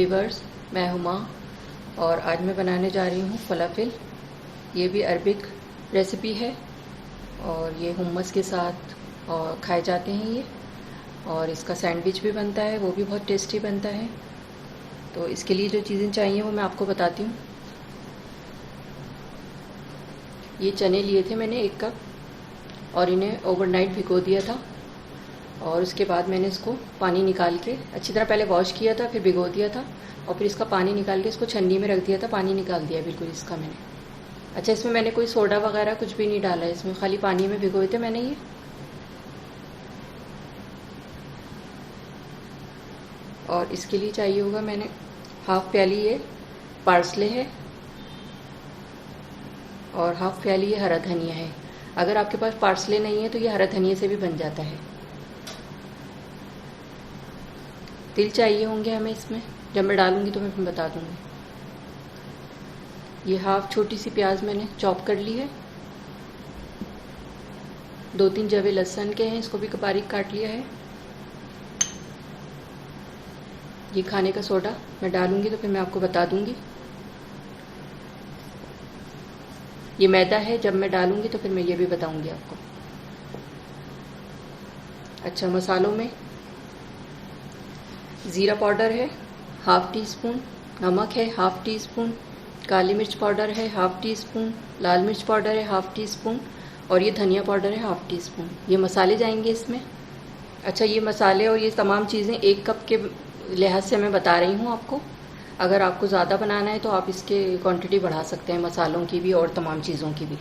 Viewers, मैं हुमा और आज मैं बनाने जा रही हूँ फलाफिल। ये भी अरबिक रेसिपी है और ये हुम्मस के साथ और खाए जाते हैं ये, और इसका सैंडविच भी बनता है, वो भी बहुत टेस्टी बनता है। तो इसके लिए जो चीज़ें चाहिए वो मैं आपको बताती हूँ। ये चने लिए थे मैंने 1 कप और इन्हें ओवरनाइट भिगो दिया था, और उसके बाद मैंने इसको पानी निकाल के अच्छी तरह पहले वॉश किया था, फिर भिगो दिया था और फिर इसका पानी निकाल के इसको छन्नी में रख दिया था। पानी निकाल दिया बिल्कुल इसका मैंने। अच्छा, इसमें मैंने कोई सोडा वगैरह कुछ भी नहीं डाला है, इसमें खाली पानी में भिगोए थे मैंने ये। और इसके लिए चाहिए होगा, मैंने हाफ़ प्याली ये पार्सले है और हाफ़ प्याली ये हरा धनिया है। अगर आपके पास पार्सले नहीं है तो ये हरा धनिया से भी बन जाता है। तिल चाहिए होंगे हमें इसमें, जब मैं डालूंगी तो मैं फिर बता दूंगी। ये हाफ़ छोटी सी प्याज मैंने चॉप कर ली है। 2-3 जवे लहसुन के हैं, इसको भी बारीक काट लिया है। ये खाने का सोडा मैं डालूंगी तो फिर मैं आपको बता दूंगी। ये मैदा है, जब मैं डालूंगी तो फिर मैं ये भी बताऊंगी आपको। अच्छा, मसालों में ज़ीरा पाउडर है हाफ़ टी स्पून, नमक है हाफ़ टी स्पून, काली मिर्च पाउडर है हाफ़ टी स्पून, लाल मिर्च पाउडर है हाफ़ टी स्पून और ये धनिया पाउडर है हाफ़ टी स्पून। ये मसाले जाएंगे इसमें। अच्छा, ये मसाले और ये तमाम चीज़ें 1 कप के लिहाज से मैं बता रही हूँ आपको। अगर आपको ज़्यादा बनाना है तो आप इसके क्वांटिटी बढ़ा सकते हैं, मसालों की भी और तमाम चीज़ों की भी।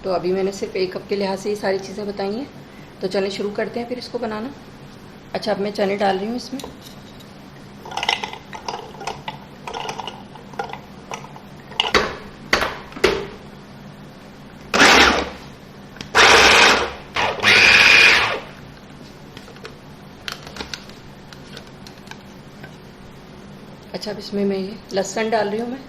तो अभी मैंने सिर्फ 1 कप के लिहाज से ये सारी चीज़ें बताई हैं। तो चलें शुरू करते हैं फिर इसको बनाना। अच्छा, अब मैं चने डाल रही हूँ इसमें। अच्छा, अब इसमें मैं ये लहसुन डाल रही हूँ मैं,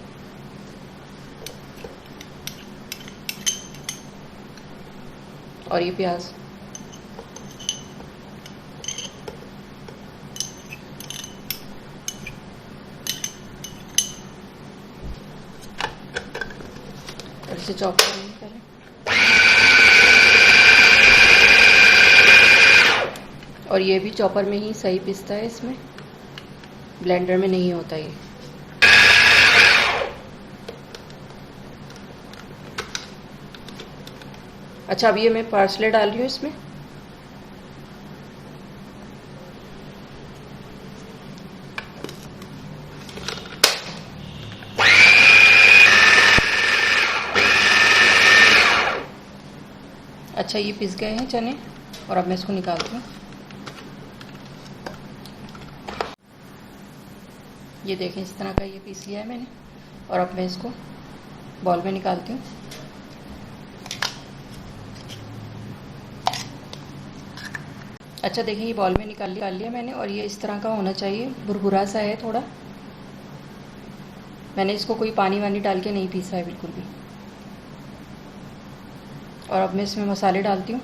और ये प्याज। और इसे चॉप करेंगे पहले। और ये भी चॉपर में ही सही पिसता है, इसमें ब्लेंडर में नहीं होता ये। अच्छा, अब ये मैं पार्सले डाल रही हूँ इसमें। अच्छा, ये पिस गए हैं चने और अब मैं इसको निकालती हूँ। ये देखें, इस तरह का ये पीस लिया है मैंने, और अब मैं इसको बॉल में निकालती हूँ। अच्छा, देखें, ये बॉल में निकाल लिया मैंने, और ये इस तरह का होना चाहिए, भुरभुरा सा है थोड़ा। मैंने इसको कोई पानी वानी डाल के नहीं पीसा है बिल्कुल भी। और अब मैं इसमें मसाले डालती हूँ।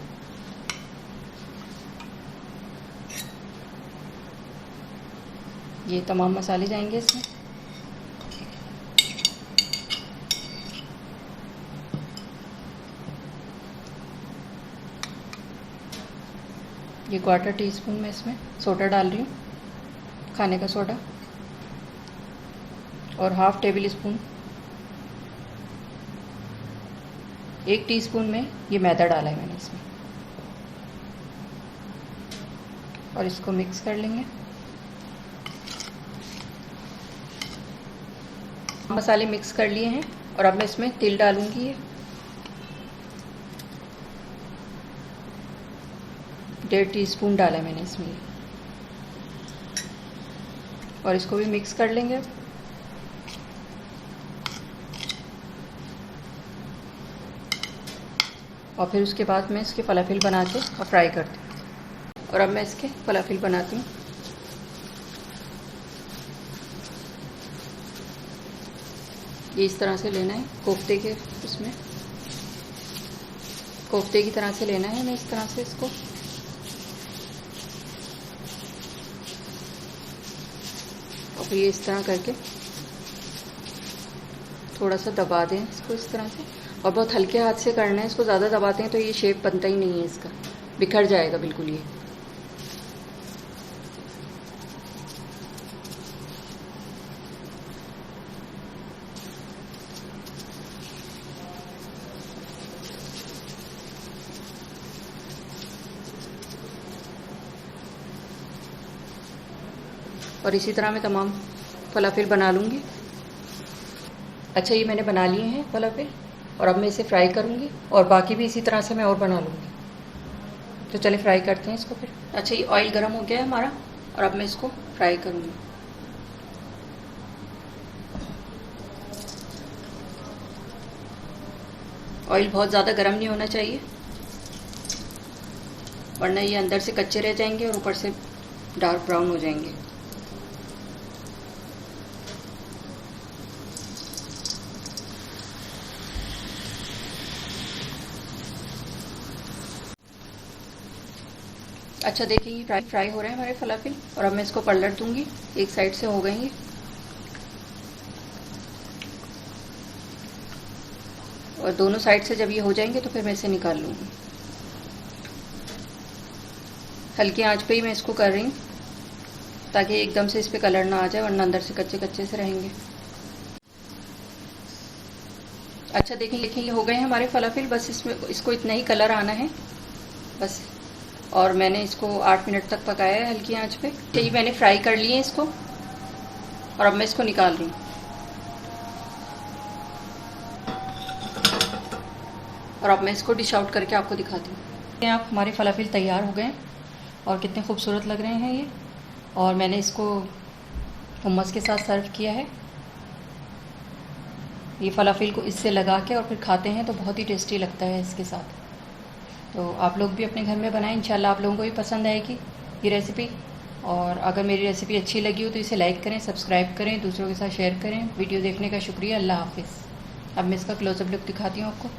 ये तमाम मसाले जाएंगे इसमें। ये 1/4 टीस्पून मैं इसमें सोडा डाल रही हूँ, खाने का सोडा, और हाफ़ टेबल स्पून, 1 टीस्पून में ये मैदा डाला है मैंने इसमें। और इसको मिक्स कर लेंगे। मसाले मिक्स कर लिए हैं और अब मैं इसमें तिल डालूंगी। ये 1.5 टीस्पून डाला है मैंने इसमें, और इसको भी मिक्स कर लेंगे। और फिर उसके बाद मैं इसके फलाफिल बना के और फ्राई करती हूँ। और अब मैं इसके फलाफिल बनाती हूँ। ये इस तरह से लेना है, कोफ्ते के उसमें कोफ्ते की तरह से लेना है। मैं इस तरह से इसको और तो ये इस तरह करके थोड़ा सा दबा दें इसको इस तरह से, और बहुत हल्के हाथ से करना है इसको। ज़्यादा दबाते हैं तो ये शेप बनता ही नहीं है इसका, बिखर जाएगा बिल्कुल ये। और इसी तरह मैं तमाम फलाफिल बना लूँगी। अच्छा, ये मैंने बना लिए हैं फलाफिल, और अब मैं इसे फ्राई करूँगी, और बाकी भी इसी तरह से मैं और बना लूँगी। तो चलिए फ्राई करते हैं इसको फिर। अच्छा, ये ऑयल गर्म हो गया है हमारा, और अब मैं इसको फ्राई करूँगी। ऑयल बहुत ज़्यादा गर्म नहीं होना चाहिए, वरना ये अंदर से कच्चे रह जाएंगे और ऊपर से डार्क ब्राउन हो जाएंगे। अच्छा, देखिए ये फ्राई हो रहे हैं हमारे फलाफिल, और अब मैं इसको पलट दूंगी। एक साइड से हो गए ये, और दोनों साइड से जब ये हो जाएंगे तो फिर मैं इसे निकाल लूँगी। हल्की आंच पे ही मैं इसको कर रही हूँ, ताकि एकदम से इस पर कलर ना आ जाए, वरना अंदर से कच्चे कच्चे से रहेंगे। अच्छा, देखिए ये हो गए हैं हमारे फलाफिल। बस इसमें इसको इतना ही कलर आना है बस। और मैंने इसको 8 मिनट तक पकाया है हल्की आंच पे। ये मैंने फ्राई कर लिए इसको, और अब मैं इसको निकाल रही हूँ। और अब मैं इसको डिश आउट करके आपको दिखाती हूँ। आप हमारे फलाफिल तैयार हो गए हैं, और कितने खूबसूरत लग रहे हैं ये। और मैंने इसको हुम्मस के साथ सर्व किया है। ये फलाफिल को इससे लगा के और फिर खाते हैं तो बहुत ही टेस्टी लगता है इसके साथ। तो आप लोग भी अपने घर में बनाएं, इंशाल्लाह आप लोगों को भी पसंद आएगी ये रेसिपी। और अगर मेरी रेसिपी अच्छी लगी हो तो इसे लाइक करें, सब्सक्राइब करें, दूसरों के साथ शेयर करें। वीडियो देखने का शुक्रिया। अल्लाह हाफिज़। अब मैं इसका क्लोजअप लुक दिखाती हूँ आपको।